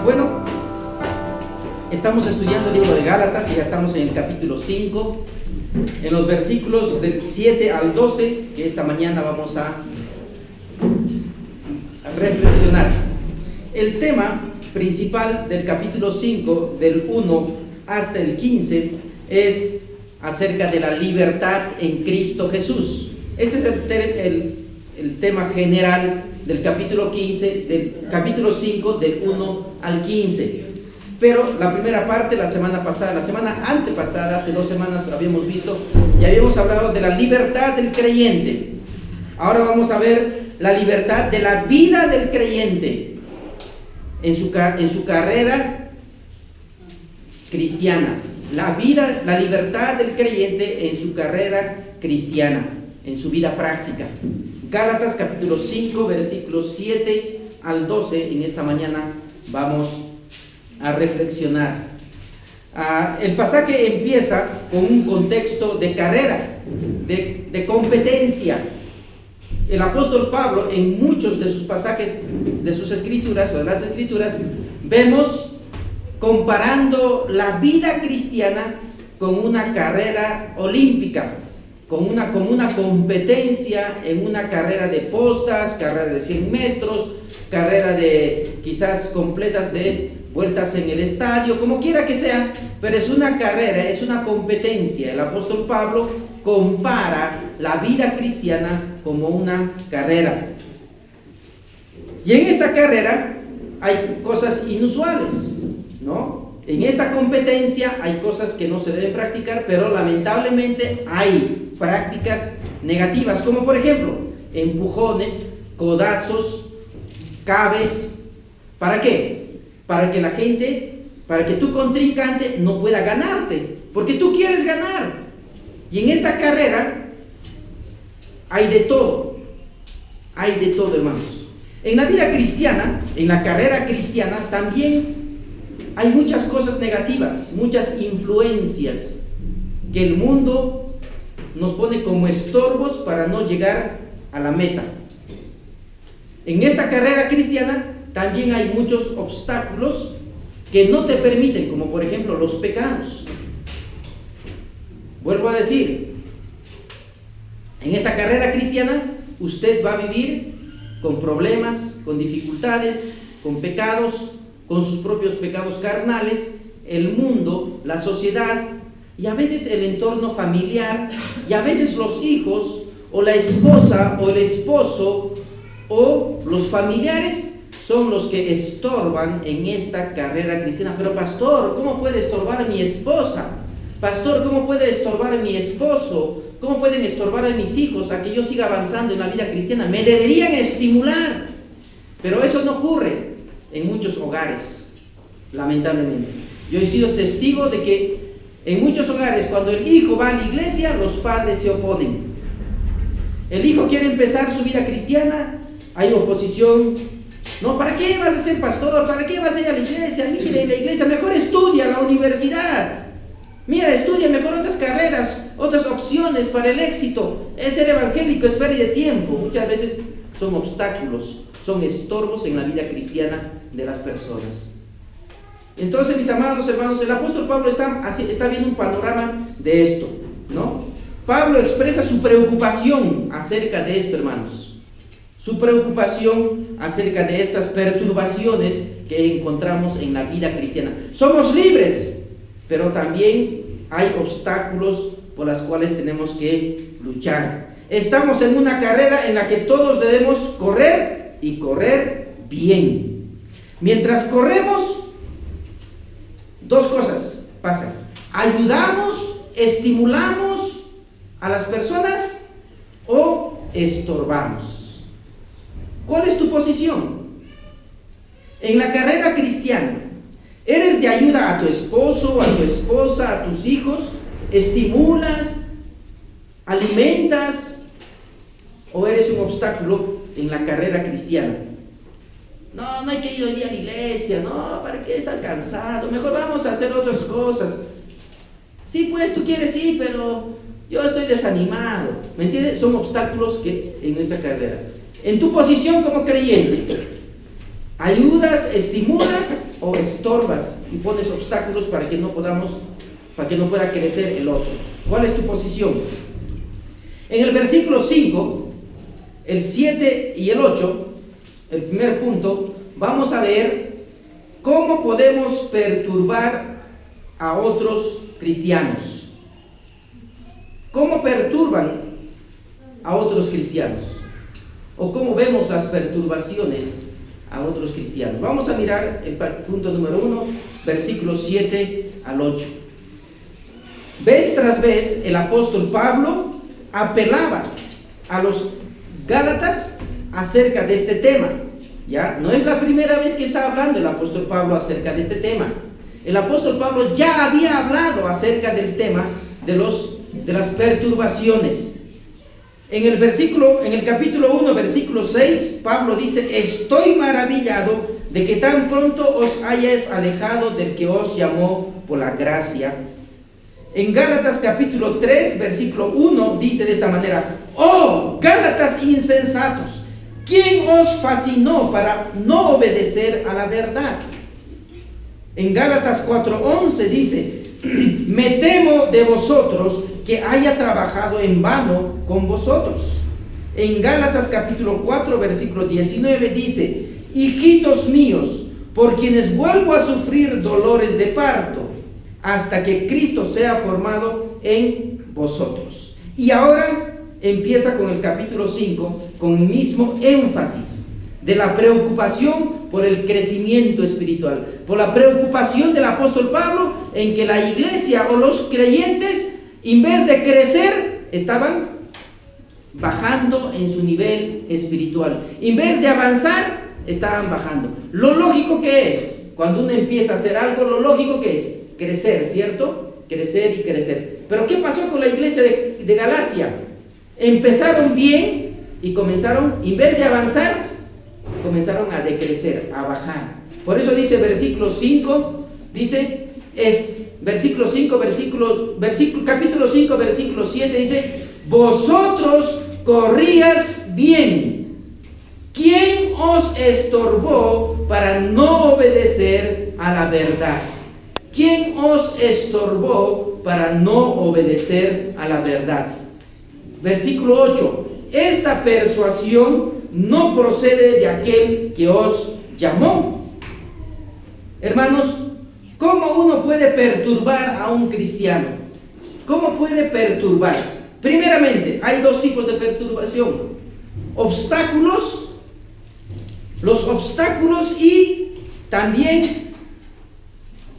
Bueno, estamos estudiando el libro de Gálatas y ya estamos en el capítulo 5, en los versículos del 7 al 12, que esta mañana vamos a reflexionar. El tema principal del capítulo 5, del 1 hasta el 15, es acerca de la libertad en Cristo Jesús. Ese es el tema general del capítulo 15, del capítulo 5, del 1 al 15. Pero la primera parte, la semana pasada, la semana antepasada, hace 2 semanas habíamos visto y habíamos hablado de la libertad del creyente. Ahora vamos a ver la libertad de la vida del creyente en su carrera cristiana. La libertad del creyente en su carrera cristiana, en su vida práctica. Gálatas capítulo 5, versículos 7 al 12, en esta mañana vamos a reflexionar. El pasaje empieza con un contexto de carrera, de competencia. El apóstol Pablo, en muchos de sus pasajes de sus escrituras o de las escrituras, vemos comparando la vida cristiana con una carrera olímpica, con una competencia en una carrera de postas, carrera de 100 metros, carrera de quizás completas de vueltas en el estadio, como quiera que sea, pero es una carrera, es una competencia. El apóstol Pablo compara la vida cristiana como una carrera. Y en esta carrera hay cosas inusuales, ¿no? En esta competencia hay cosas que no se deben practicar, pero lamentablemente hay prácticas negativas, como por ejemplo, empujones, codazos, cabes. ¿Para qué? Para que tu contrincante no pueda ganarte, porque tú quieres ganar. Y en esta carrera hay de todo, hermanos. En la vida cristiana, en la carrera cristiana, también hay muchas cosas negativas, muchas influencias que el mundo nos pone como estorbos para no llegar a la meta. En esta carrera cristiana también hay muchos obstáculos que no te permiten, como por ejemplo los pecados. Vuelvo a decir, en esta carrera cristiana usted va a vivir con problemas, con dificultades, con pecados, con sus propios pecados carnales, el mundo, la sociedad, y a veces el entorno familiar, y a veces los hijos, o la esposa, o el esposo, o los familiares son los que estorban en esta carrera cristiana. Pero pastor, ¿cómo puede estorbar a mi esposa? Pastor, ¿cómo puede estorbar a mi esposo? ¿Cómo pueden estorbar a mis hijos a que yo siga avanzando en la vida cristiana? Me deberían estimular. Pero eso no ocurre en muchos hogares, lamentablemente. Yo he sido testigo de que en muchos hogares, cuando el hijo va a la iglesia, los padres se oponen. El hijo quiere empezar su vida cristiana, hay oposición. No, ¿para qué vas a ser pastor? ¿Para qué vas a ir a la iglesia? Mire, la iglesia, mejor estudia la universidad. Mira, estudia mejor otras carreras, otras opciones para el éxito. Ser evangélico es pérdida de tiempo. Muchas veces son obstáculos, son estorbos en la vida cristiana de las personas. Entonces, mis amados hermanos, el apóstol Pablo está viendo un panorama de esto, ¿no? Pablo expresa su preocupación acerca de esto, hermanos. Su preocupación acerca de estas perturbaciones que encontramos en la vida cristiana. Somos libres, pero también hay obstáculos por los cuales tenemos que luchar. Estamos en una carrera en la que todos debemos correr y correr bien. Mientras corremos, 2 cosas pasan. Ayudamos, estimulamos a las personas o estorbamos. ¿Cuál es tu posición? En la carrera cristiana, ¿eres de ayuda a tu esposo, a tu esposa, a tus hijos? ¿Estimulas? ¿Alimentas? ¿O eres un obstáculo en la carrera cristiana? No, no hay que ir hoy día a la iglesia, no, ¿para qué estar cansado? Mejor vamos a hacer otras cosas. Sí, pues tú quieres ir, pero yo estoy desanimado. ¿Me entiendes? Son obstáculos que en esta carrera. En tu posición como creyente, ¿ayudas, estimulas o estorbas y pones obstáculos para que no pueda crecer el otro. ¿Cuál es tu posición? En el versículo 5, el 7 y el 8, el primer punto, vamos a ver cómo podemos perturbar a otros cristianos. ¿Cómo perturban a otros cristianos? ¿O cómo vemos las perturbaciones a otros cristianos? Vamos a mirar el punto número 1, versículos 7 al 8. Vez tras vez el apóstol Pablo apelaba a los Gálatas acerca de este tema. ¿Ya? No es la primera vez que está hablando el apóstol Pablo acerca de este tema. El apóstol Pablo ya había hablado acerca del tema de las perturbaciones. En el capítulo 1, versículo 6, Pablo dice: estoy maravillado de que tan pronto os hayáis alejado del que os llamó por la gracia. En Gálatas capítulo 3, versículo 1, dice de esta manera: oh, Gálatas insensatos, ¿quién os fascinó para no obedecer a la verdad? En Gálatas 4:11 dice: me temo de vosotros que haya trabajado en vano con vosotros. En Gálatas capítulo 4, versículo 19 dice: hijitos míos, por quienes vuelvo a sufrir dolores de parto, hasta que Cristo sea formado en vosotros. Y ahora empieza con el capítulo 5, con el mismo énfasis de la preocupación por el crecimiento espiritual, por la preocupación del apóstol Pablo en que la iglesia o los creyentes, en vez de crecer, estaban bajando en su nivel espiritual. En vez de avanzar, estaban bajando. Lo lógico que es, cuando uno empieza a hacer algo, lo lógico que es crecer, ¿cierto? Crecer y crecer. Pero ¿qué pasó con la iglesia de Galacia? Empezaron bien y comenzaron, en vez de avanzar, comenzaron a decrecer, a bajar. Por eso dice versículo 5, dice, versículo 5, capítulo 5, versículo 7, dice: vosotros corrías bien. ¿Quién os estorbó para no obedecer a la verdad? ¿Quién os estorbó para no obedecer a la verdad? Versículo 8. Esta persuasión no procede de aquel que os llamó. Hermanos, ¿cómo uno puede perturbar a un cristiano? ¿Cómo puede perturbar? Primeramente, hay dos tipos de perturbación: obstáculos, los obstáculos, y también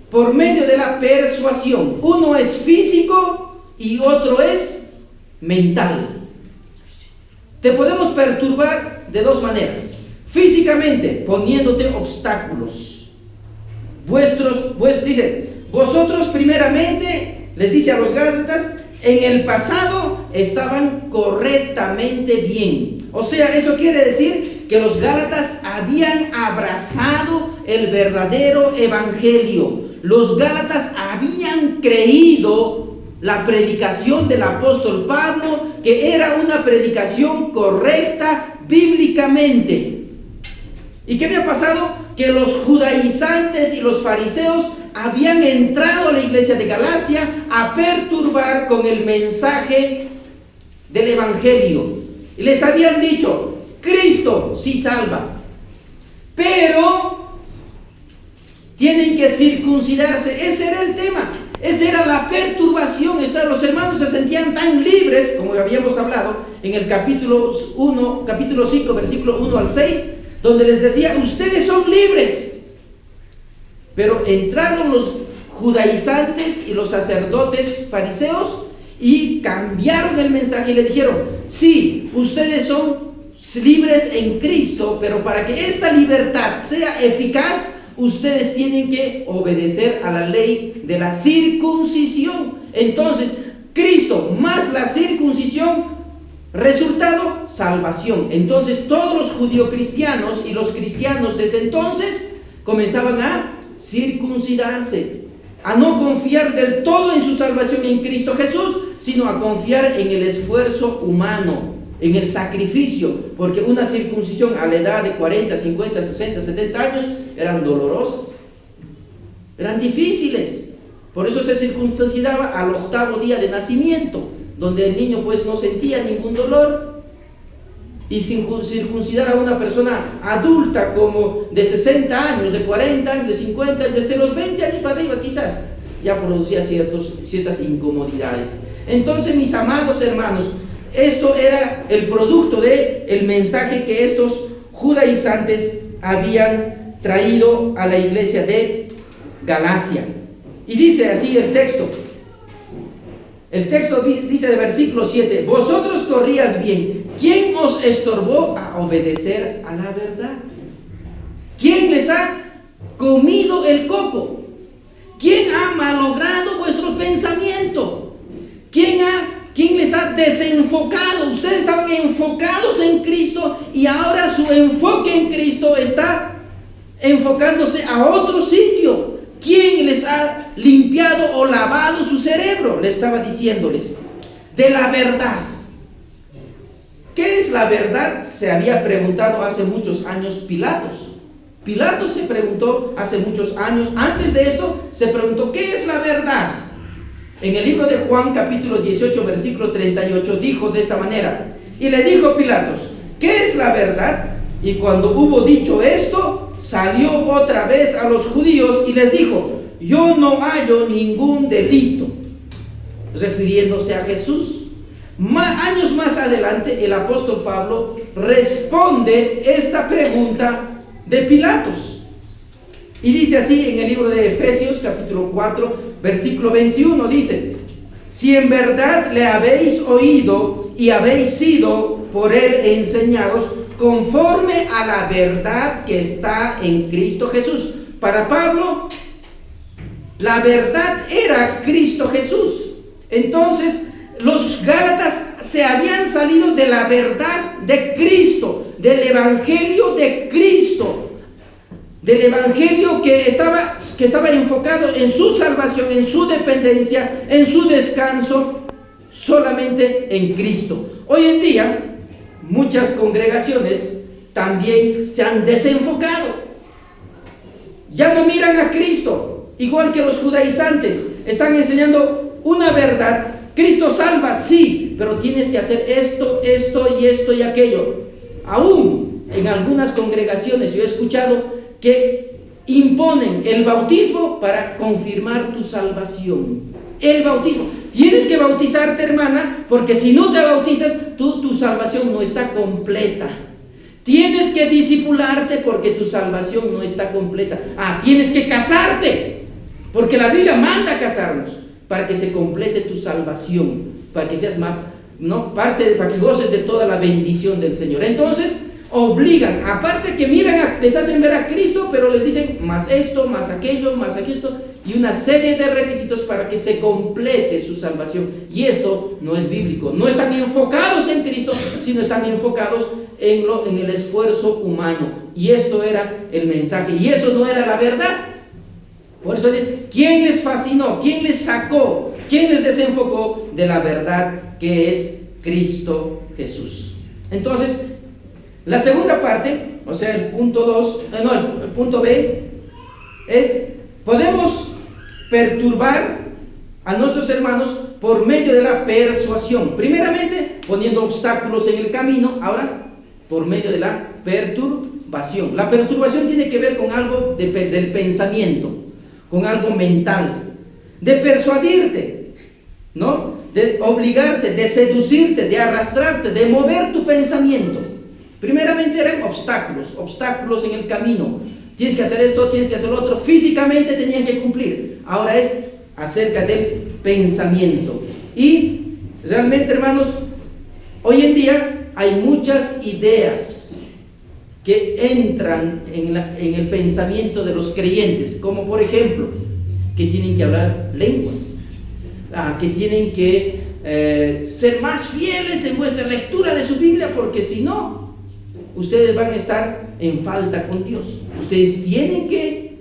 por medio de la persuasión. Uno es físico y otro es mental. Te podemos perturbar de dos maneras: físicamente, poniéndote obstáculos. Dice, vosotros primeramente, les dice a los Gálatas, en el pasado estaban correctamente bien. O sea, eso quiere decir que los Gálatas habían abrazado el verdadero evangelio. Los Gálatas habían creído la predicación del apóstol Pablo, que era una predicación correcta bíblicamente. ¿Y qué había pasado? Que los judaizantes y los fariseos habían entrado a la iglesia de Galacia a perturbar con el mensaje del evangelio. Y les habían dicho: Cristo sí salva, pero tienen que circuncidarse. Ese era el tema. Esa era la perturbación. Los hermanos se sentían tan libres, como habíamos hablado en el capítulo 5, versículo 1 al 6, donde les decía: ustedes son libres. Pero entraron los judaizantes y los sacerdotes fariseos y cambiaron el mensaje y le dijeron: sí, ustedes son libres en Cristo, pero para que esta libertad sea eficaz, ustedes tienen que obedecer a la ley de la circuncisión. Entonces, Cristo más la circuncisión, resultado, salvación. Entonces, todos los judio-cristianos y los cristianos desde entonces comenzaban a circuncidarse, a no confiar del todo en su salvación en Cristo Jesús, sino a confiar en el esfuerzo humano, en el sacrificio, porque una circuncisión a la edad de 40, 50, 60, 70 años eran dolorosas. eran difíciles. Por eso se circuncidaba al 8º día de nacimiento, donde el niño pues no sentía ningún dolor. Y circuncidar a una persona adulta como de 60 años, de 40 años, de 50 años, desde los 20 años para arriba quizás, ya producía ciertas incomodidades. Entonces, mis amados hermanos, esto era el producto del mensaje que estos judaizantes habían traído a la iglesia de Galacia. Y dice así el texto. El texto dice de versículo 7: vosotros corrías bien. ¿Quién os estorbó a obedecer a la verdad? ¿Quién les ha comido el coco? ¿Quién ha malogrado vuestro pensamiento? ¿Quién les ha desenfocado? Ustedes estaban enfocados en Cristo y ahora su enfoque en Cristo está enfocándose a otro sitio. ¿Quién les ha limpiado o lavado su cerebro? Le estaba diciéndoles de la verdad. ¿Qué es la verdad? Se había preguntado hace muchos años Pilatos. Pilatos se preguntó hace muchos años, antes de esto, se preguntó, ¿qué es la verdad? En el libro de Juan, capítulo 18, versículo 38, dijo de esta manera: y le dijo Pilatos, ¿qué es la verdad? Y cuando hubo dicho esto, salió otra vez a los judíos y les dijo: yo no hallo ningún delito, refiriéndose a Jesús. Años más adelante, el apóstol Pablo responde esta pregunta de Pilatos. Y dice así en el libro de Efesios, capítulo 4, versículo 21, dice: si en verdad le habéis oído y habéis sido por él enseñados conforme a la verdad que está en Cristo Jesús. Para Pablo, la verdad era Cristo Jesús. Entonces, los gálatas se habían salido de la verdad de Cristo, del evangelio de Cristo, del evangelio que estaba enfocado en su salvación, en su dependencia, en su descanso, solamente en Cristo. Hoy en día, muchas congregaciones también se han desenfocado. Ya no miran a Cristo, igual que los judaizantes. Están enseñando una verdad. Cristo salva, sí, pero tienes que hacer esto y aquello. Aún en algunas congregaciones yo he escuchado que imponen el bautismo para confirmar tu salvación. El bautismo. Tienes que bautizarte, hermana, porque si no te bautizas, tu salvación no está completa. Tienes que discipularte porque tu salvación no está completa. Tienes que casarte, porque la Biblia manda a casarnos para que se complete tu salvación, para que seas para que goces de toda la bendición del Señor. Entonces, obligan, aparte que les hacen ver a Cristo, pero les dicen más esto, más aquello, y una serie de requisitos para que se complete su salvación. Y esto no es bíblico. No están enfocados en Cristo, sino están enfocados en el esfuerzo humano. Y esto era el mensaje, y eso no era la verdad. Por eso, ¿quién les fascinó? ¿Quién les sacó? ¿Quién les desenfocó de la verdad que es Cristo Jesús? Entonces, la segunda parte, o sea, el punto B, es: podemos perturbar a nuestros hermanos por medio de la persuasión. Primeramente, poniendo obstáculos en el camino. Ahora, por medio de la perturbación. La perturbación tiene que ver con algo del pensamiento, con algo mental, de persuadirte, ¿no? De obligarte, de seducirte, de arrastrarte, de mover tu pensamiento. Primeramente eran obstáculos en el camino. Tienes que hacer esto, tienes que hacer lo otro. Físicamente tenían que cumplir. Ahora es acerca del pensamiento. Y realmente, hermanos, hoy en día hay muchas ideas que entran en el pensamiento de los creyentes, como por ejemplo, que tienen que hablar lenguas, que tienen que ser más fieles en vuestra lectura de su Biblia, porque si no, ustedes van a estar en falta con Dios. Ustedes tienen que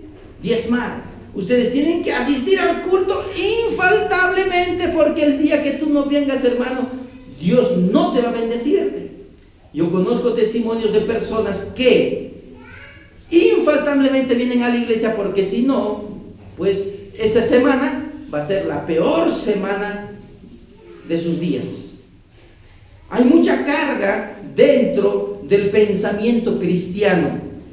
diezmar, ustedes tienen que asistir al culto infaltablemente, porque el día que tú no vengas, hermano, Dios no te va a bendecirte. Yo conozco testimonios de personas que infaltablemente vienen a la iglesia porque si no, pues esa semana va a ser la peor semana de sus días. Hay mucha carga dentro del pensamiento cristiano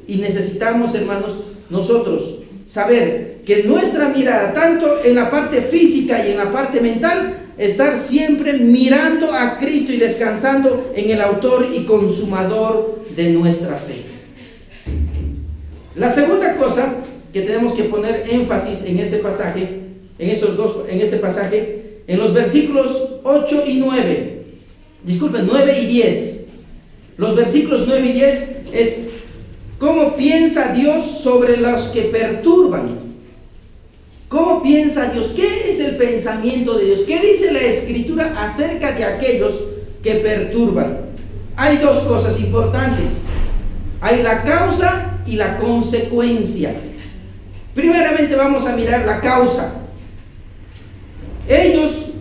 y necesitamos, hermanos, nosotros saber que nuestra mirada, tanto en la parte física y en la parte mental, estar siempre mirando a Cristo y descansando en el autor y consumador de nuestra fe. La segunda cosa que tenemos que poner énfasis en este pasaje, en este pasaje, en los versículos 8 y 9, disculpen, 9 y 10. Los versículos 9 y 10 es cómo piensa Dios sobre los que perturban. ¿Cómo piensa Dios? ¿Qué es el pensamiento de Dios? ¿Qué dice la Escritura acerca de aquellos que perturban? Hay dos cosas importantes. Hay la causa y la consecuencia. Primeramente vamos a mirar la causa. Ellos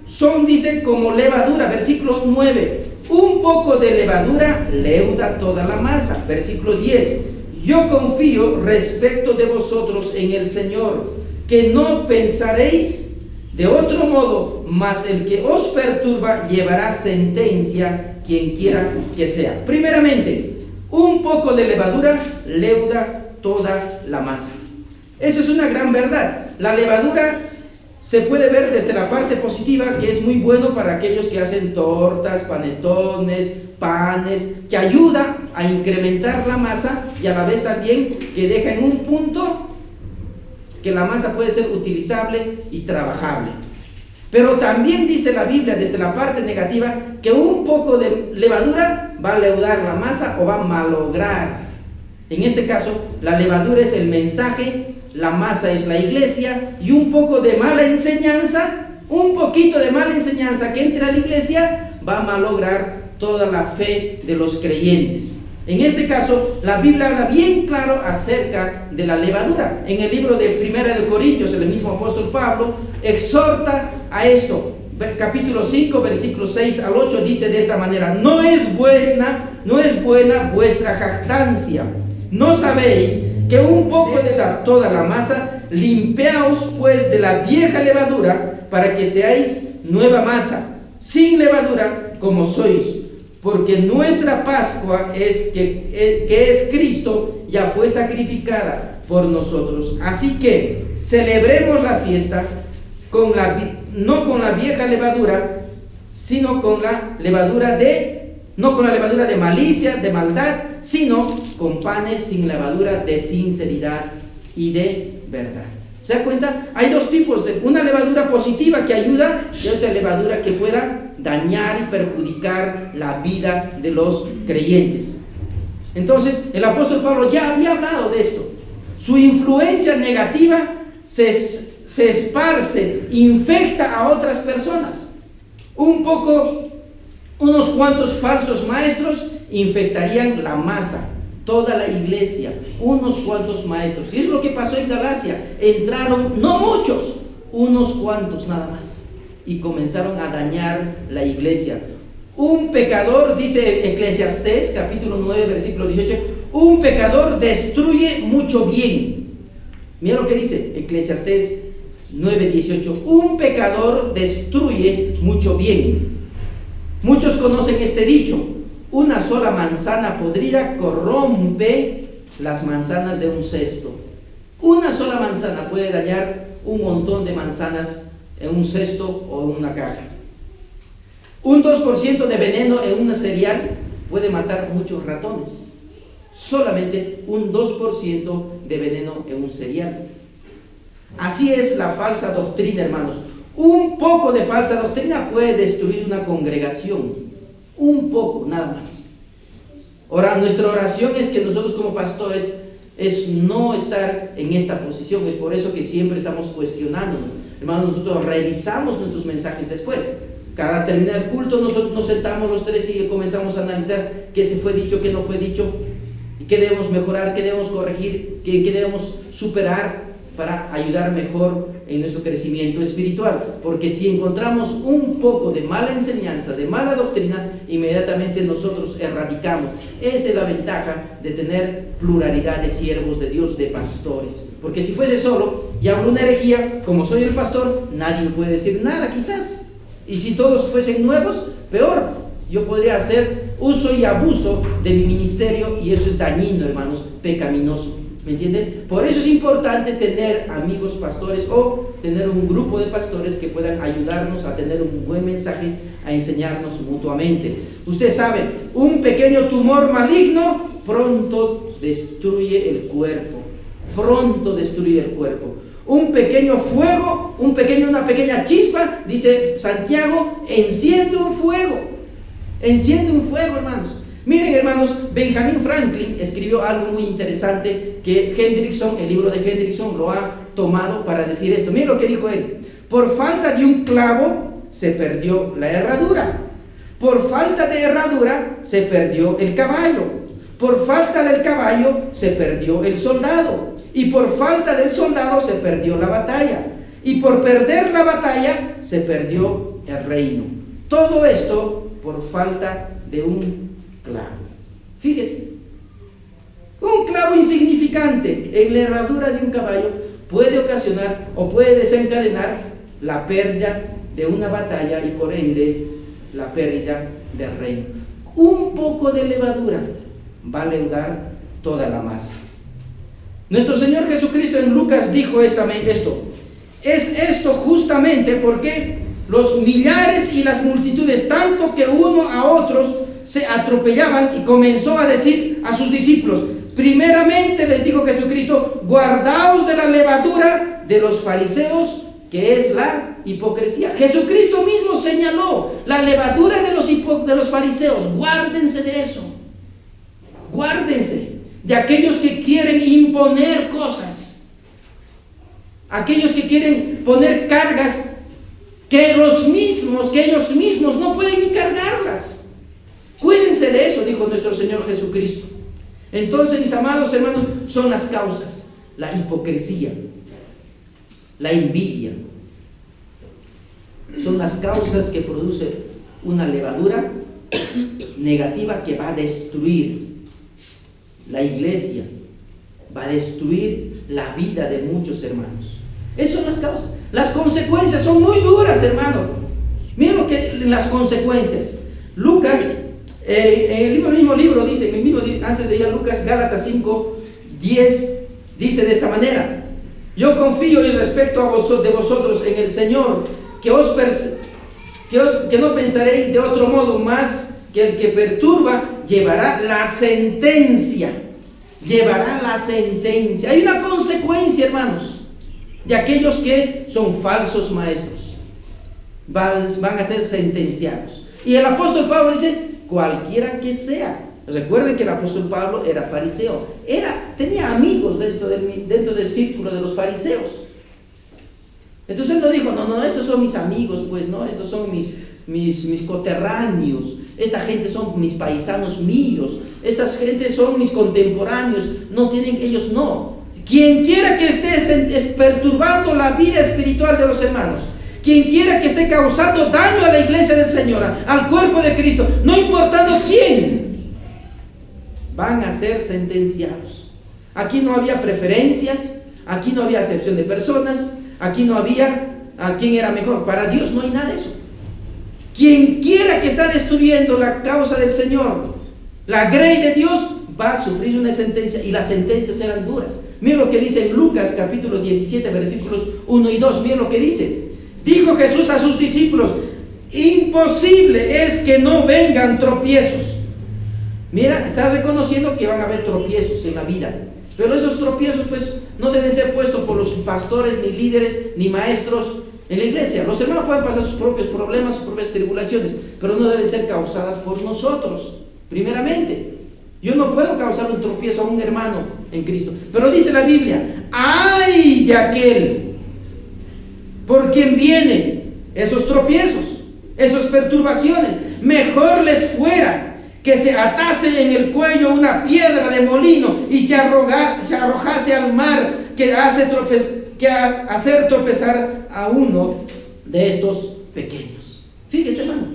son, dice, como levadura, versículo 9. Un poco de levadura leuda toda la masa. Versículo 10. Yo confío respecto de vosotros en el Señor, que no pensaréis de otro modo, mas el que os perturba llevará sentencia, quien quiera que sea. Primeramente, un poco de levadura leuda toda la masa. Eso es una gran verdad. La levadura se puede ver desde la parte positiva, que es muy bueno para aquellos que hacen tortas, panetones, panes, que ayuda a incrementar la masa y a la vez también que deja en un punto que la masa puede ser utilizable y trabajable. Pero también dice la Biblia desde la parte negativa que un poco de levadura va a leudar la masa o va a malograr. En este caso, la levadura es el mensaje, la masa es la iglesia, y un poco de mala enseñanza, un poquito de mala enseñanza que entre a la iglesia va a malograr toda la fe de los creyentes. En este caso, la Biblia habla bien claro acerca de la levadura. En el libro de 1 de Corintios, el mismo apóstol Pablo exhorta a esto. Capítulo 5, versículos 6 al 8 dice de esta manera: no es buena vuestra jactancia. ¿No sabéis que un poco de toda la masa, limpiaos pues de la vieja levadura, para que seáis nueva masa, sin levadura como sois? Porque nuestra Pascua que es Cristo, ya fue sacrificada por nosotros. Así que celebremos la fiesta no con la vieja levadura, sino con la levadura no con la levadura de malicia, de maldad, sino con panes sin levadura de sinceridad y de verdad. ¿Se da cuenta? Hay dos tipos, una levadura positiva que ayuda y otra levadura que pueda dañar y perjudicar la vida de los creyentes. Entonces, el apóstol Pablo ya había hablado de esto. Su influencia negativa se esparce, infecta a otras personas. Unos cuantos falsos maestros infectarían la masa, toda la iglesia, unos cuantos maestros. Y es lo que pasó en Galacia. Entraron, no muchos, unos cuantos nada más, y comenzaron a dañar la iglesia. Un pecador, dice Eclesiastés, capítulo 9, versículo 18, un pecador destruye mucho bien. Mira lo que dice Eclesiastés 9, 18. Un pecador destruye mucho bien. Muchos conocen este dicho: una sola manzana podrida corrompe las manzanas de un cesto. Una sola manzana puede dañar un montón de manzanas en un cesto o en una caja. Un 2% de veneno en una cereal puede matar muchos ratones. Solamente un 2% de veneno en un cereal. Así es la falsa doctrina, hermanos. Un poco de falsa doctrina puede destruir una congregación. Un poco, nada más. Ahora, nuestra oración es que nosotros como pastores es no estar en esta posición. Es por eso que siempre estamos cuestionándonos. Hermanos, nosotros revisamos nuestros mensajes después. Cada terminar el culto, nosotros nos sentamos los tres y comenzamos a analizar qué se fue dicho, qué no fue dicho, y qué debemos mejorar, qué debemos corregir, qué debemos superar. para ayudar mejor en nuestro crecimiento espiritual. Porque si encontramos un poco de mala enseñanza, de mala doctrina, inmediatamente nosotros erradicamos. Esa es la ventaja de tener pluralidad de siervos de Dios, de pastores. Porque si fuese solo y hablo una herejía, como soy el pastor, nadie me puede decir nada quizás. Y si todos fuesen nuevos, peor. Yo podría hacer uso y abuso de mi ministerio, y eso es dañino, hermanos, pecaminoso. ¿Me entienden? Por eso es importante tener amigos pastores o tener un grupo de pastores que puedan ayudarnos a tener un buen mensaje, a enseñarnos mutuamente. Usted sabe, un pequeño tumor maligno pronto destruye el cuerpo. Pronto destruye el cuerpo. Un pequeño fuego, una pequeña chispa, dice Santiago, enciende un fuego. Enciende un fuego, hermanos. Miren, hermanos, Benjamin Franklin escribió algo muy interesante que Hendrickson, el libro de Hendrickson, lo ha tomado para decir esto. Miren lo que dijo él: por falta de un clavo se perdió la herradura, por falta de herradura se perdió el caballo, por falta del caballo se perdió el soldado, y por falta del soldado se perdió la batalla, y por perder la batalla se perdió el reino. Todo esto por falta de un clavo. Fíjese, un clavo insignificante en la herradura de un caballo puede ocasionar o puede desencadenar la pérdida de una batalla y por ende la pérdida del reino. Un poco de levadura va a leudar toda la masa. Nuestro Señor Jesucristo en Lucas dijo esto: es esto justamente porque los millares y las multitudes, tanto que uno a otros se atropellaban, y comenzó a decir a sus discípulos: primeramente les dijo Jesucristo, guardaos de la levadura de los fariseos, que es la hipocresía. Jesucristo mismo señaló la levadura de los fariseos. Guárdense de eso. Guárdense de aquellos que quieren imponer cosas, aquellos que quieren poner cargas que ellos mismos no pueden ni cargarlas. Cuídense de eso, dijo nuestro Señor Jesucristo. Entonces, mis amados hermanos, son las causas: la hipocresía, la envidia. Son las causas que producen una levadura negativa que va a destruir la iglesia, va a destruir la vida de muchos hermanos. Esas son las causas. Las consecuencias son muy duras, hermano. Miren lo que las consecuencias. Lucas, en el mismo libro dice, antes de ir a Lucas, Gálatas 5:10, dice de esta manera: yo confío y respeto de vosotros en el Señor, que no pensaréis de otro modo más que el que perturba llevará la sentencia. Llevará la sentencia. Hay una consecuencia, hermanos, de aquellos que son falsos maestros. Van a ser sentenciados. Y el apóstol Pablo dice: cualquiera que sea. Recuerden que el apóstol Pablo era fariseo, tenía amigos dentro del círculo de los fariseos. Entonces él no dijo: no, estos son mis amigos, pues no, estos son mis coterráneos, esta gente son mis paisanos míos, estas gentes son mis contemporáneos, ellos no. Quien quiera que esté perturbando la vida espiritual de los hermanos, quien quiera que esté causando daño a la iglesia del Señor, al cuerpo de Cristo, no importando quién, van a ser sentenciados. Aquí no había preferencias, aquí no había acepción de personas, aquí no había a quién era mejor. Para Dios no hay nada de eso. Quien quiera que está destruyendo la causa del Señor, la grey de Dios, va a sufrir una sentencia, y las sentencias serán duras. Miren lo que dice en Lucas capítulo 17 versículos 1 y 2. Miren lo que dice: dijo Jesús a sus discípulos: imposible es que no vengan tropiezos. Mira, está reconociendo que van a haber tropiezos en la vida, pero esos tropiezos pues no deben ser puestos por los pastores, ni líderes, ni maestros en la iglesia. Los hermanos pueden pasar sus propios problemas, sus propias tribulaciones, pero no deben ser causadas por nosotros, primeramente. Yo no puedo causar un tropiezo a un hermano en Cristo, pero dice la Biblia: ¡ay de aquel por quien vienen esos tropiezos, esas perturbaciones! Mejor les fuera que se atase en el cuello una piedra de molino y se arrojase al mar, que hace que hacer tropezar a uno de estos pequeños. Fíjese, hermano,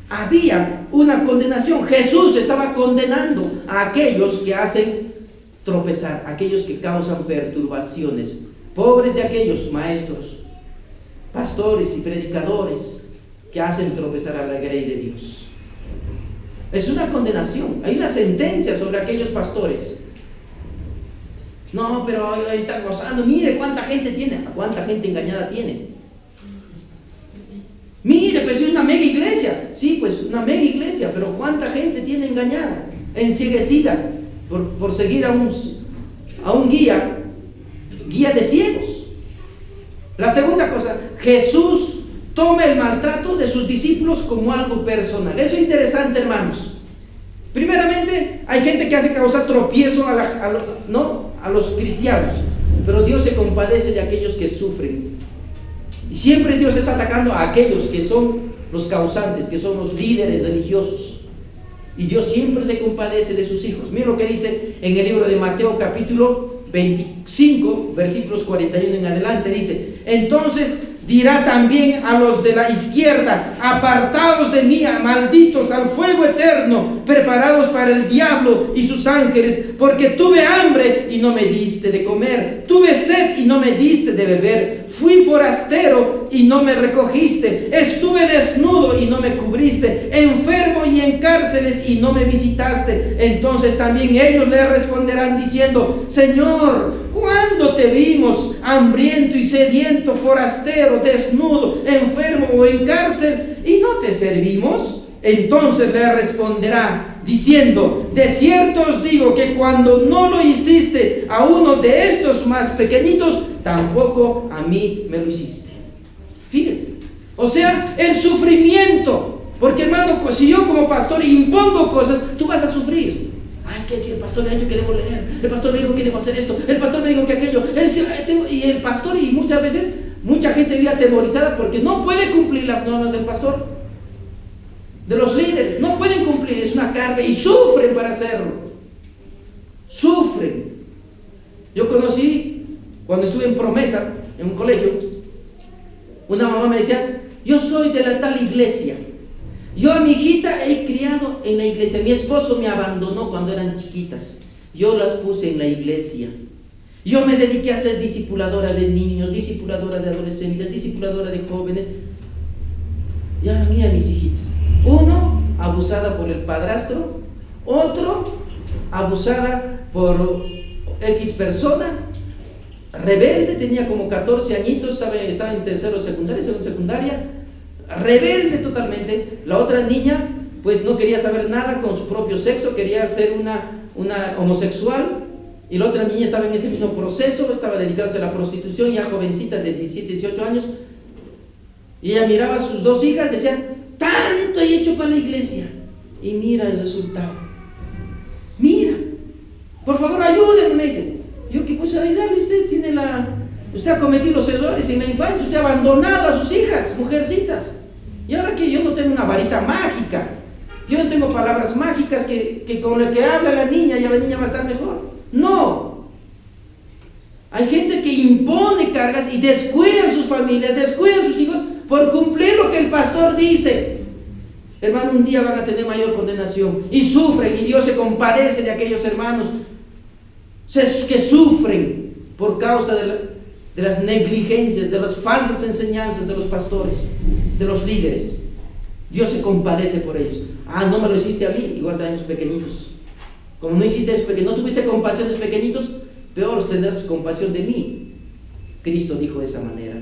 había una condenación. Jesús estaba condenando a aquellos que hacen tropezar, a aquellos que causan perturbaciones. Pobres de aquellos maestros, pastores y predicadores que hacen tropezar a la grey de Dios. Es una condenación. Hay una sentencia sobre aquellos pastores. No, pero hoy están gozando. Mire cuánta gente tiene. ¿Cuánta gente engañada tiene? Mire, pues es una mega iglesia. Sí, pues una mega iglesia, pero ¿cuánta gente tiene engañada? Encieguecida por seguir a un guía de ciegos. La segunda cosa, Jesús toma el maltrato de sus discípulos como algo personal. Eso es interesante, hermanos. Primeramente, hay gente que hace causar tropiezo a los cristianos, pero Dios se compadece de aquellos que sufren. Y siempre Dios está atacando a aquellos que son los causantes, que son los líderes religiosos. Y Dios siempre se compadece de sus hijos. Mira lo que dice en el libro de Mateo capítulo 25, versículos 41 en adelante. Dice: entonces dirá también a los de la izquierda: apartaos de mí, malditos, al fuego eterno, preparados para el diablo y sus ángeles, porque tuve hambre y no me diste de comer, tuve sed y no me diste de beber, fui forastero y no me recogiste, estuve desnudo y no me cubriste, enfermo y en cárceles y no me visitaste. Entonces también ellos le responderán diciendo: Señor, ¿cuándo te vimos hambriento y sediento, forastero, desnudo, enfermo o en cárcel, y no te servimos? Entonces le responderá diciendo: de cierto os digo que cuando no lo hiciste a uno de estos más pequeñitos, tampoco a mí me lo hiciste. Fíjese, o sea, el sufrimiento, porque hermano, si yo como pastor impongo cosas, tú vas a sufrir. Ay, que si el pastor me ha dicho que debo leer, el pastor me dijo que debo hacer esto, el pastor me dijo que aquello, y el pastor, y muchas veces mucha gente vive atemorizada porque no puede cumplir las normas del pastor, de los líderes, no pueden cumplir, es una carga y sufren para hacerlo, sufren. Yo conocí, cuando estuve en Promesa, en un colegio, una mamá me decía: yo soy de la tal iglesia, yo a mi hijita he criado en la iglesia, mi esposo me abandonó cuando eran chiquitas, yo las puse en la iglesia, yo me dediqué a ser discipuladora de niños, discipuladora de adolescentes, discipuladora de jóvenes, y a mí, a mis hijitas, uno abusada por el padrastro, otro abusada por X persona, rebelde, tenía como 14 añitos, estaba en tercero secundaria, segunda secundaria, rebelde totalmente. La otra niña pues no quería saber nada con su propio sexo, quería ser una homosexual, y la otra niña estaba en ese mismo proceso, estaba dedicándose a la prostitución, ya jovencita de 17, 18 años, y ella miraba a sus dos hijas, decían: tanto he hecho para la iglesia, y mira el resultado, mira, por favor ayúdenme, me dicen. Yo, ¿qué puedo ayudarle? Usted ha cometido los errores en la infancia, usted ha abandonado a sus hijas, mujercitas, y ahora que yo no tengo una varita mágica, yo no tengo palabras mágicas que con lo que habla la niña, ya la niña va a estar mejor. No, hay gente que impone cargas y descuidan sus familias, descuidan sus hijos por cumplir lo que el pastor dice. Hermano, un día van a tener mayor condenación y sufren, y Dios se compadece de aquellos hermanos que sufren por causa de las negligencias, de las falsas enseñanzas de los pastores, de los líderes. Dios se compadece por ellos. Ah, no me lo hiciste a mí, igual también los pequeñitos. Como no hiciste eso, no tuviste compasión de los pequeñitos, peor tendrás compasión de mí. Cristo dijo de esa manera.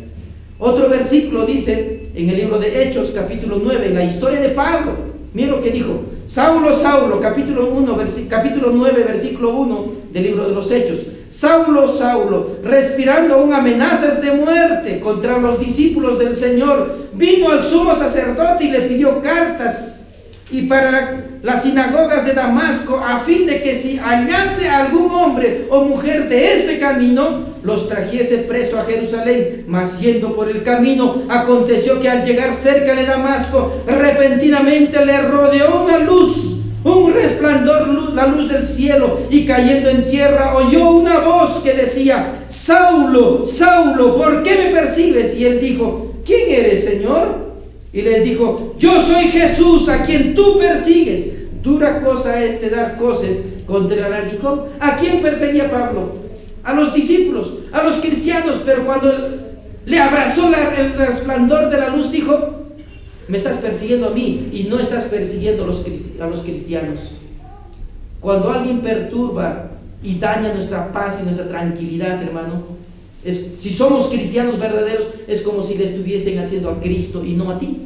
Otro versículo dice en el libro de Hechos, capítulo 9, la historia de Pablo. Mira lo que dijo: Saulo, Saulo, capítulo 9, versículo 1 del libro de los Hechos. Saulo, Saulo, respirando aún amenazas de muerte contra los discípulos del Señor, vino al sumo sacerdote y le pidió cartas y para las sinagogas de Damasco, a fin de que si hallase algún hombre o mujer de este camino, los trajese preso a Jerusalén. Mas yendo por el camino, aconteció que al llegar cerca de Damasco, repentinamente le rodeó una luz, un resplandor, la luz del cielo, y cayendo en tierra oyó una voz que decía: Saulo, Saulo, ¿por qué me persigues? Y él dijo, ¿quién eres, Señor? Y les dijo, yo soy Jesús a quien tú persigues. Dura cosa es dar coces contra el aguijón. ¿A quién perseguía Pablo? A los discípulos, a los cristianos, pero cuando le abrazó el resplandor de la luz, dijo, me estás persiguiendo a mí y no estás persiguiendo a los cristianos. Cuando alguien perturba y daña nuestra paz y nuestra tranquilidad, hermano, si somos cristianos verdaderos, es como si le estuviesen haciendo a Cristo y no a ti.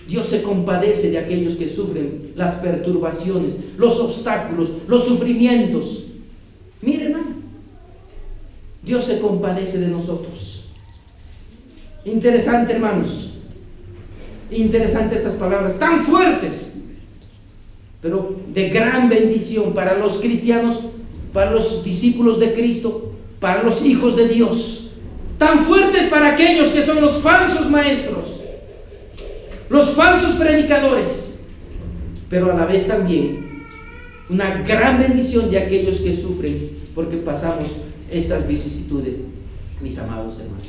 Dios se compadece de aquellos que sufren las perturbaciones, los obstáculos, los sufrimientos. Mire, hermano, Dios se compadece de nosotros. Interesante, hermanos. Interesante estas palabras, tan fuertes, pero de gran bendición para los cristianos, para los discípulos de Cristo, para los hijos de Dios. Tan fuertes para aquellos que son los falsos maestros, los falsos predicadores, pero a la vez también una gran bendición de aquellos que sufren porque pasamos estas vicisitudes, mis amados hermanos.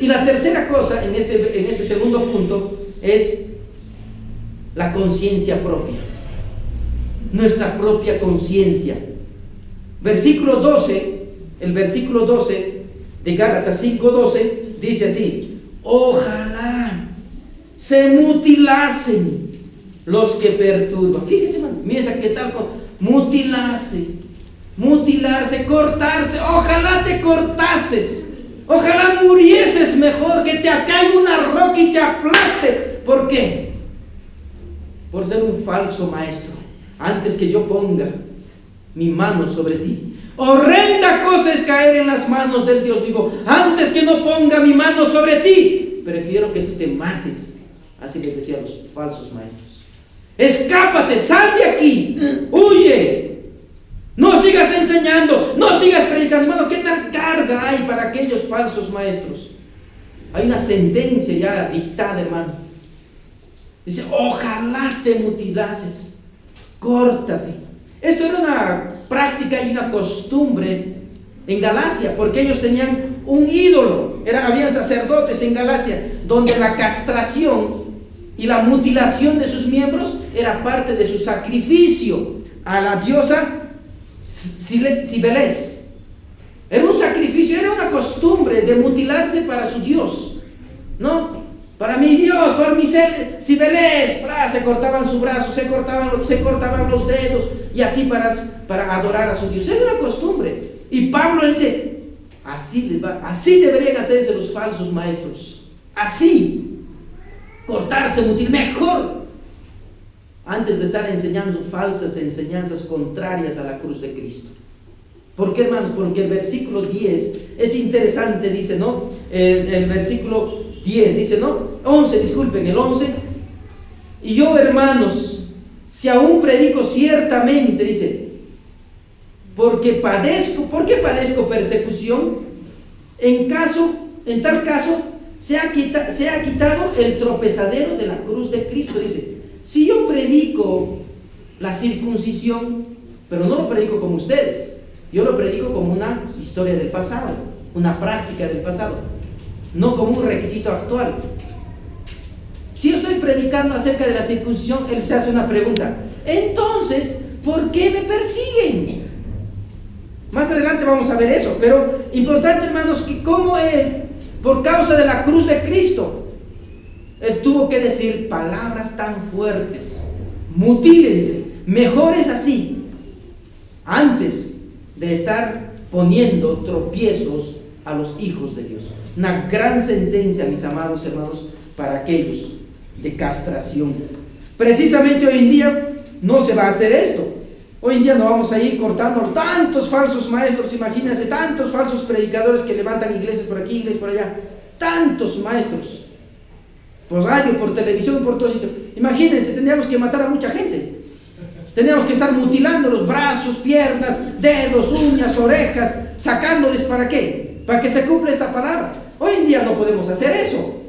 Y la tercera cosa en este segundo punto es la conciencia propia, nuestra propia conciencia. Versículo 12, el versículo 12 de Gálatas 5:12 dice así: ojalá se mutilasen los que perturban. Fíjese, hermano, mire qué tal con mutilarse, cortarse. Ojalá te cortases, ojalá murieses mejor, que te caiga una roca y te aplaste. ¿Por qué? Por ser un falso maestro. Antes que yo ponga mi mano sobre ti, horrenda cosa es caer en las manos del Dios vivo. Antes que no ponga mi mano sobre ti, prefiero que tú te mates. Así les decía a los falsos maestros: escápate, sal de aquí, huye, no sigas enseñando, no sigas predicando. Hermano, ¿qué tal carga hay para aquellos falsos maestros? Hay una sentencia ya dictada, hermano. Dice: ojalá te mutilases, córtate. Esto era una práctica y una costumbre en Galacia, porque ellos tenían un ídolo. Había sacerdotes en Galacia donde la castración y la mutilación de sus miembros era parte de su sacrificio a la diosa Cibeles. Era un sacrificio, era una costumbre de mutilarse para su dios, ¿no? Para mi Dios, por mi Cibeles, se cortaban su brazo, se cortaban los dedos, y así para adorar a su Dios. Era una costumbre. Y Pablo dice: así deberían hacerse los falsos maestros. Así, cortarse, mutilar, mejor, antes de estar enseñando falsas enseñanzas contrarias a la cruz de Cristo. ¿Por qué, hermanos? Porque el versículo 10 es interesante, dice, ¿no? El versículo 10 dice, ¿no? 11, disculpen, el 11. Y yo, hermanos, si aún predico ciertamente, dice, ¿por qué padezco persecución? En tal caso, se ha quitado el tropezadero de la cruz de Cristo. Dice, si yo predico la circuncisión, pero no lo predico como ustedes, yo lo predico como una historia del pasado, una práctica del pasado, no como un requisito actual. Si yo estoy predicando acerca de la circuncisión, él se hace una pregunta: entonces, ¿por qué me persiguen? Más adelante vamos a ver eso, pero importante, hermanos, que como él, por causa de la cruz de Cristo, él tuvo que decir palabras tan fuertes: mutílense, mejor es así, antes de estar poniendo tropiezos a los hijos de Dios. Una gran sentencia, mis amados hermanos, para aquellos de castración. Precisamente hoy en día no se va a hacer esto. Hoy en día no vamos a ir cortando tantos falsos maestros. Imagínense, tantos falsos predicadores que levantan iglesias por aquí, iglesias por allá. Tantos maestros, por radio, por televisión, por todo sitio. Imagínense, tendríamos que matar a mucha gente. Tendríamos que estar mutilando los brazos, piernas, dedos, uñas, orejas, sacándoles. ¿Para qué? Para que se cumpla esta palabra. Hoy en día no podemos hacer eso,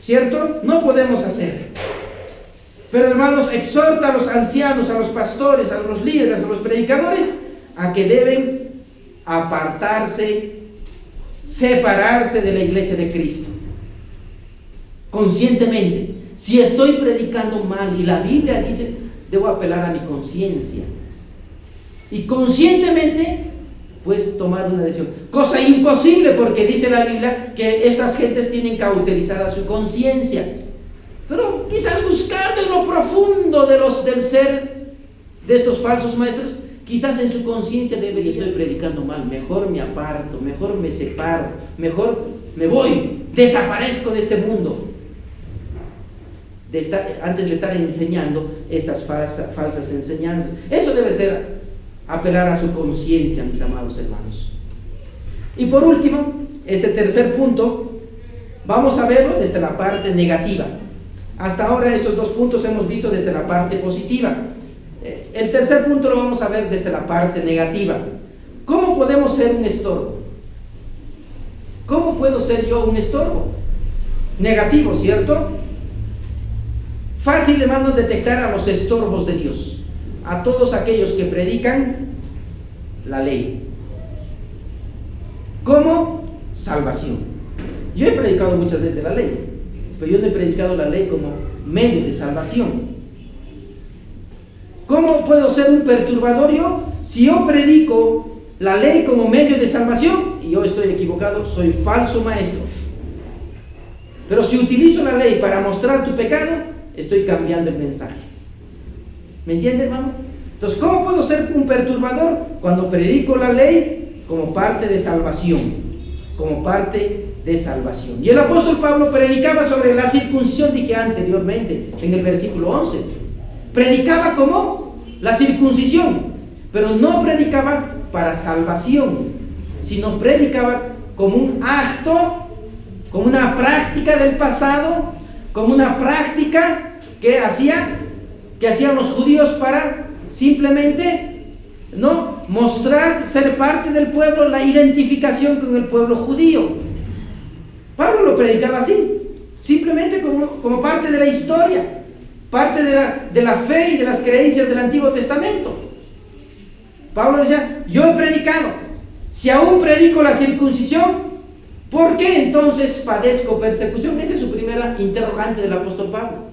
¿cierto? No podemos hacer. Pero, hermanos, exhorta a los ancianos, a los pastores, a los líderes, a los predicadores, a que deben apartarse separarse de la iglesia de Cristo. Conscientemente. Si estoy predicando mal y la Biblia dice, debo apelar a mi conciencia. Y conscientemente, pues tomar una decisión. Cosa imposible porque dice la Biblia que estas gentes tienen cauterizada su conciencia. Pero quizás buscando en lo profundo del ser de estos falsos maestros, quizás en su conciencia debería, estoy predicando mal, mejor me aparto, mejor me separo, mejor me voy, desaparezco de este mundo. Antes de estar enseñando estas falsas enseñanzas. Eso debe ser apelar a su conciencia, mis amados hermanos. Y por último, este tercer punto, vamos a verlo desde la parte negativa. Hasta ahora estos dos puntos hemos visto desde la parte positiva. El tercer punto lo vamos a ver desde la parte negativa. ¿Cómo podemos ser un estorbo? ¿Cómo puedo ser yo un estorbo? Negativo, ¿cierto? Fácil, hermanos, detectar a los estorbos de Dios, a todos aquellos que predican la ley. ¿Cómo? Salvación. Yo he predicado muchas veces la ley, pero yo no he predicado la ley como medio de salvación. ¿Cómo puedo ser un perturbador yo? Si yo predico la ley como medio de salvación y yo estoy equivocado, soy falso maestro. Pero si utilizo la ley para mostrar tu pecado, estoy cambiando el mensaje. ¿Me entiende, hermano? Entonces, ¿cómo puedo ser un perturbador? Cuando predico la ley como parte de salvación. Como parte de salvación. Y el apóstol Pablo predicaba sobre la circuncisión, dije anteriormente, en el versículo 11. Predicaba como la circuncisión, pero no predicaba para salvación, sino predicaba como un acto, como una práctica del pasado, como una práctica que hacían los judíos para simplemente no mostrar ser parte del pueblo, la identificación con el pueblo judío. Pablo lo predicaba así, simplemente como parte de la historia, parte de la fe y de las creencias del Antiguo Testamento. Pablo decía, yo he predicado, si aún predico la circuncisión, ¿por qué entonces padezco persecución? Esa es su primera interrogante del apóstol Pablo.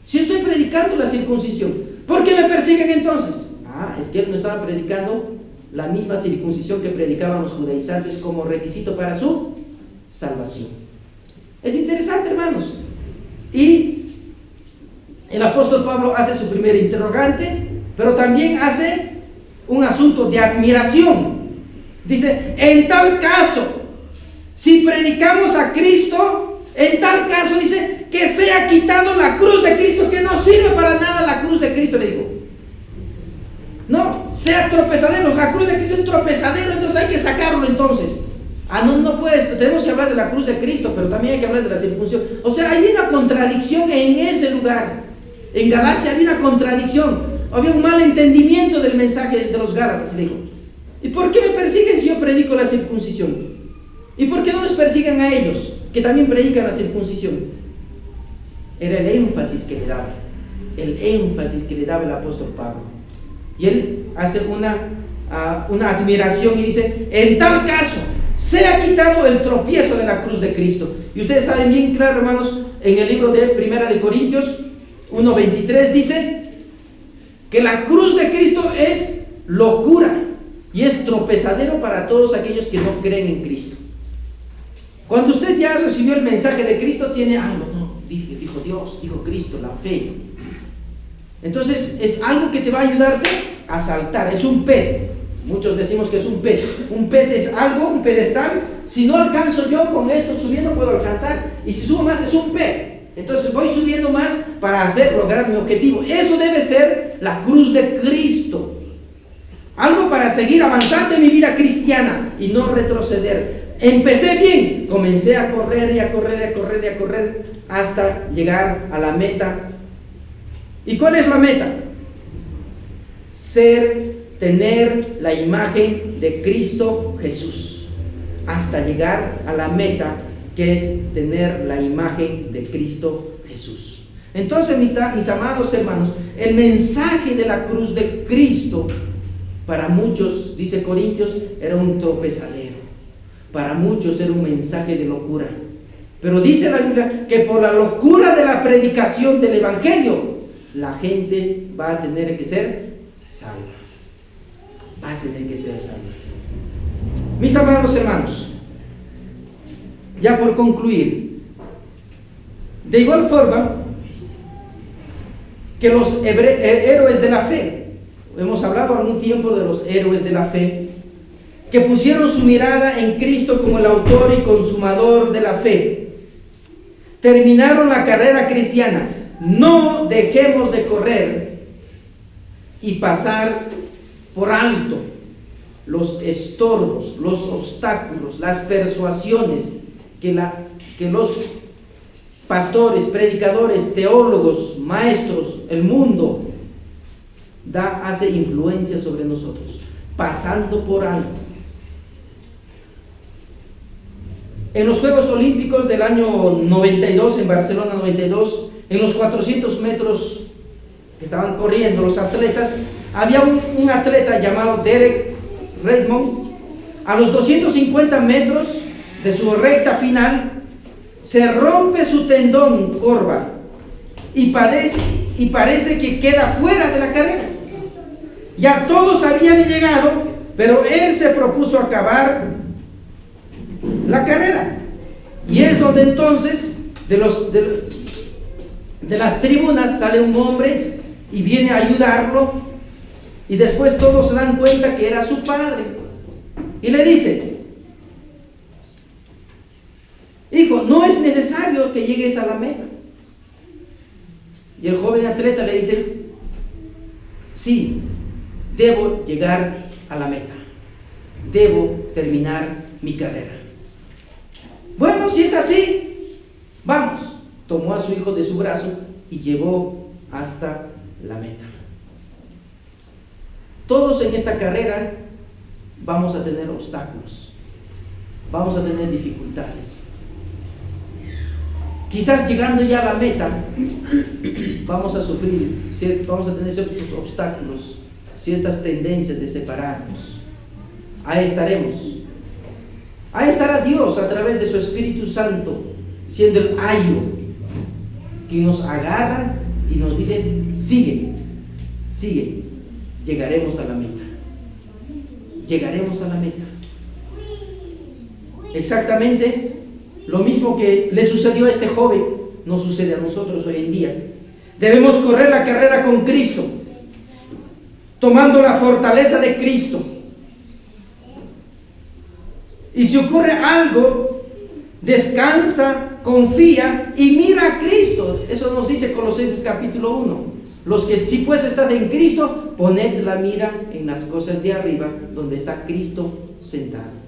Si estoy predicando la circuncisión, ¿por qué me persiguen entonces? Es que él no estaba predicando la misma circuncisión que predicaban los judaizantes como requisito para su salvación. Es interesante, hermanos. Y el apóstol Pablo hace su primer interrogante, pero también hace un asunto de admiración. Dice, en tal caso, si predicamos a Cristo, en tal caso dice que sea quitado la cruz de Cristo, que no sirve para nada la cruz de Cristo, le digo. No, sea tropezadero, la cruz de Cristo es un tropezadero, entonces hay que sacarlo entonces. No puedes, tenemos que hablar de la cruz de Cristo, pero también hay que hablar de la circuncisión. O sea, hay una contradicción en ese lugar. En Galacia había una contradicción, había un mal entendimiento del mensaje de los Gálatas, le digo. ¿Y por qué me persiguen si yo predico la circuncisión? ¿Y por qué no les persiguen a ellos, que también predican la circuncisión? Era el énfasis que le daba, el apóstol Pablo. Y él hace una admiración y dice, en tal caso, sea quitado el tropiezo de la cruz de Cristo. Y ustedes saben bien claro, hermanos, en el libro de Primera de Corintios 1:23 dice que la cruz de Cristo es locura y es tropezadero para todos aquellos que no creen en Cristo. Cuando usted ya recibió el mensaje de Cristo, tiene algo, dijo Dios, dijo Cristo, la fe. Entonces es algo que te va a ayudarte a saltar, es un PET. Muchos decimos que es un PET. Un PET es algo, un pedestal. Si no alcanzo yo con esto subiendo, puedo alcanzar. Y si subo más, es un PET. Entonces voy subiendo más para lograr mi objetivo. Eso debe ser la cruz de Cristo. Algo para seguir avanzando en mi vida cristiana y no retroceder. Empecé bien, comencé a correr y a correr y a correr y a correr hasta llegar a la meta. ¿Y cuál es la meta? Tener la imagen de Cristo Jesús, hasta llegar a la meta que es tener la imagen de Cristo Jesús. Entonces, mis amados hermanos, el mensaje de la cruz de Cristo para muchos, dice Corintios, era un tropezadero. para muchos era un mensaje de locura. Pero dice la Biblia que por la locura de la predicación del Evangelio, la gente va a tener que ser salva. Va a tener que ser salva. Mis amados hermanos, ya por concluir, de igual forma que los héroes de la fe, hemos hablado algún tiempo de los héroes de la fe, que pusieron su mirada en Cristo como el autor y consumador de la fe, terminaron la carrera cristiana. No dejemos de correr y pasar por alto los estorbos, los obstáculos, las persuasiones que los pastores, predicadores, teólogos, maestros, el mundo hace influencia sobre nosotros, pasando por alto. En los Juegos Olímpicos del año 92, en Barcelona 92, en los 400 metros que estaban corriendo los atletas, había un atleta llamado Derek Redmond. A los 250 metros de su recta final, se rompe su tendón corva y parece que queda fuera de la carrera. Ya todos habían llegado, pero él se propuso acabar la carrera. Y es donde entonces de las tribunas sale un hombre y viene a ayudarlo, y después todos se dan cuenta que era su padre y le dice: hijo, no es necesario que llegues a la meta. Y el joven atleta le dice: sí, debo llegar a la meta, debo terminar mi carrera. Bueno, si es así, vamos. Tomó a su hijo de su brazo y llevó hasta la meta. Todos en esta carrera vamos a tener obstáculos, vamos a tener dificultades. Quizás llegando ya a la meta vamos a sufrir, vamos a tener ciertos obstáculos, ciertas tendencias de separarnos. Ahí estaremos. Ahí estará Dios a través de su Espíritu Santo, siendo el ayo que nos agarra y nos dice: sigue, sigue, llegaremos a la meta. Llegaremos a la meta. Exactamente lo mismo que le sucedió a este joven, nos sucede a nosotros hoy en día. Debemos correr la carrera con Cristo, tomando la fortaleza de Cristo. Y si ocurre algo, descansa, confía y mira a Cristo. Eso nos dice Colosenses capítulo 1. Los que sí pues están en Cristo, poned la mira en las cosas de arriba, donde está Cristo sentado.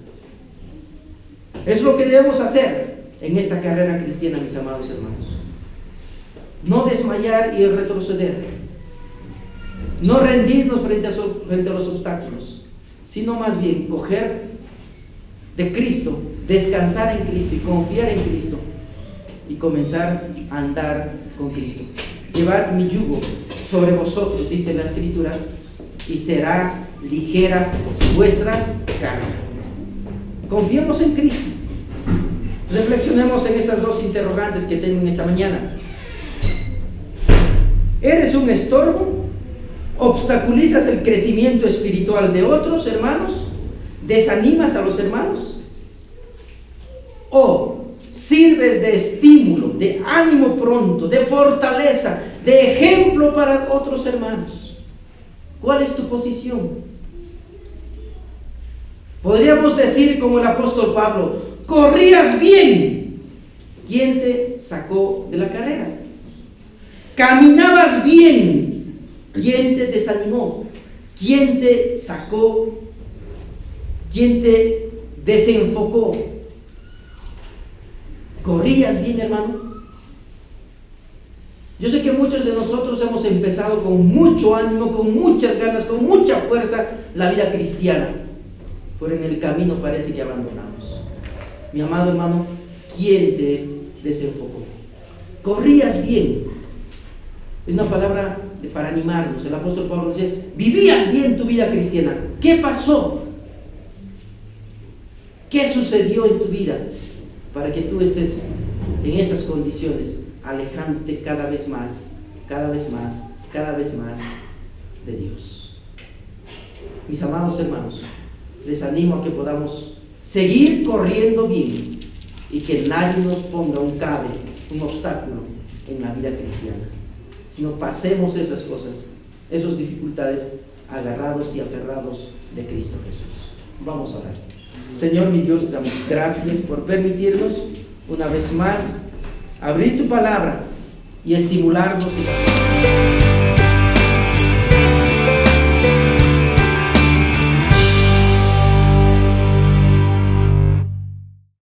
Es lo que debemos hacer en esta carrera cristiana, mis amados hermanos. No desmayar y retroceder. No rendirnos frente a los obstáculos, sino más bien coger de Cristo, descansar en Cristo y confiar en Cristo y comenzar a andar con Cristo. Llevad mi yugo sobre vosotros, dice la Escritura, y será ligera vuestra carga. Confiemos en Cristo. Reflexionemos en estas dos interrogantes que tengo en esta mañana. ¿Eres un estorbo? ¿Obstaculizas el crecimiento espiritual de otros hermanos? ¿Desanimas a los hermanos? ¿O sirves de estímulo, de ánimo pronto, de fortaleza, de ejemplo para otros hermanos? ¿Cuál es tu posición? Podríamos decir como el apóstol Pablo: corrías bien. ¿Quién te sacó de la carrera? Caminabas bien. ¿Quién te desanimó? ¿Quién te sacó? ¿Quién te desenfocó? ¿Corrías bien, hermano? Yo sé que muchos de nosotros hemos empezado con mucho ánimo, con muchas ganas, con mucha fuerza la vida cristiana, pero en el camino parece que abandonamos. Mi amado hermano, ¿quién te desenfocó? Corrías bien. Es una palabra para animarnos. El apóstol Pablo dice: vivías bien tu vida cristiana. ¿Qué pasó? ¿Qué sucedió en tu vida para que tú estés en estas condiciones, alejándote cada vez más, cada vez más, cada vez más de Dios? Mis amados hermanos, les animo a que podamos seguir corriendo bien y que nadie nos ponga un cable, un obstáculo en la vida cristiana, sino pasemos esas cosas, esas dificultades, agarrados y aferrados de Cristo Jesús. Vamos a orar. Señor mi Dios, te damos gracias por permitirnos una vez más abrir tu palabra y estimularnos y